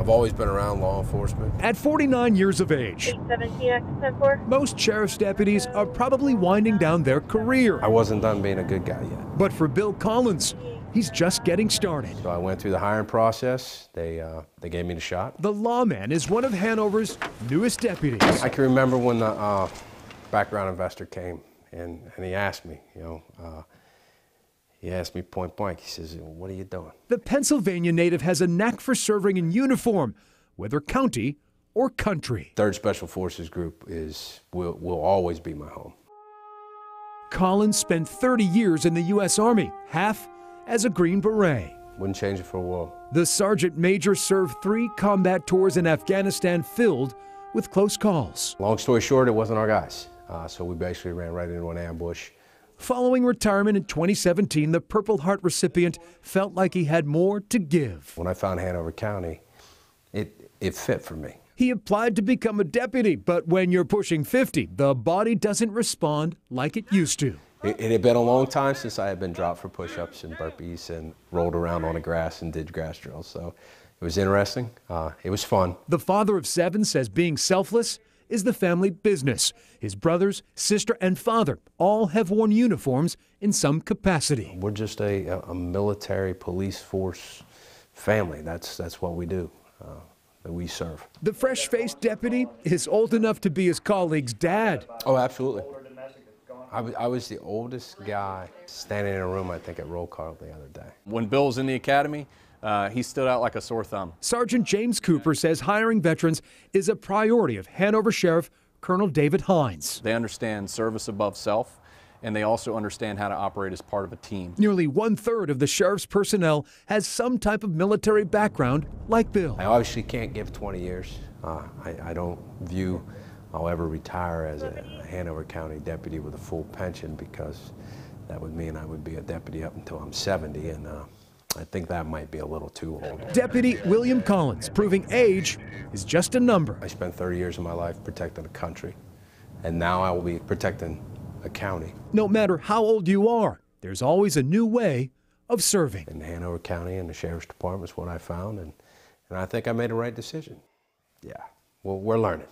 I've always been around law enforcement. At 49 years of age, 817 most sheriff's deputies are probably winding down their career. I wasn't done being a good guy yet. But for Bill Collins, he's just getting started. So I went through the hiring process. They gave me the shot. The lawman is one of Hanover's newest deputies. I can remember when the background investor came and he asked me, he asked me point blank, he says, "What are you doing?" The Pennsylvania native has a knack for serving in uniform, whether county or country. 3rd Special Forces Group will always be my home. Collins spent 30 years in the U.S. Army, half as a Green Beret. Wouldn't change it for a world. The sergeant major served 3 combat tours in Afghanistan filled with close calls. Long story short, it wasn't our guys. So we basically ran right into an ambush. Following retirement in 2017, the Purple Heart recipient felt like he had more to give. When I found Hanover County, it fit for me. He applied to become a deputy, but when you're pushing 50, the body doesn't respond like it used to. It had been a long time since I had been dropped for push-ups and burpees and rolled around on the grass and did grass drills. So it was interesting. It was fun. The father of 7 says being selfless is the family business. His brothers, sister, and father all have worn uniforms in some capacity. We're just a military police force family. That's what we do. That we serve. The fresh-faced deputy is old enough to be his colleague's dad. Oh, absolutely. I was the oldest guy standing in a room, I think, at roll call the other day. When Bill was in the academy, he stood out like a sore thumb. Sergeant James Cooper says hiring veterans is a priority of Hanover Sheriff Colonel David Hines. They understand service above self, and they also understand how to operate as part of a team. Nearly 1/3 of the sheriff's personnel has some type of military background, like Bill. I obviously can't give 20 years. I don't view I'll ever retire as a Hanover County deputy with a full pension, because that would mean I would be a deputy up until I'm 70, and I think that might be a little too old. Deputy William Collins proving age is just a number. I spent 30 years of my life protecting a country, and now I will be protecting a county. No matter how old you are, there's always a new way of serving. In Hanover County and the Sheriff's Department is what I found, and I think I made the right decision. Yeah, well, we're learning.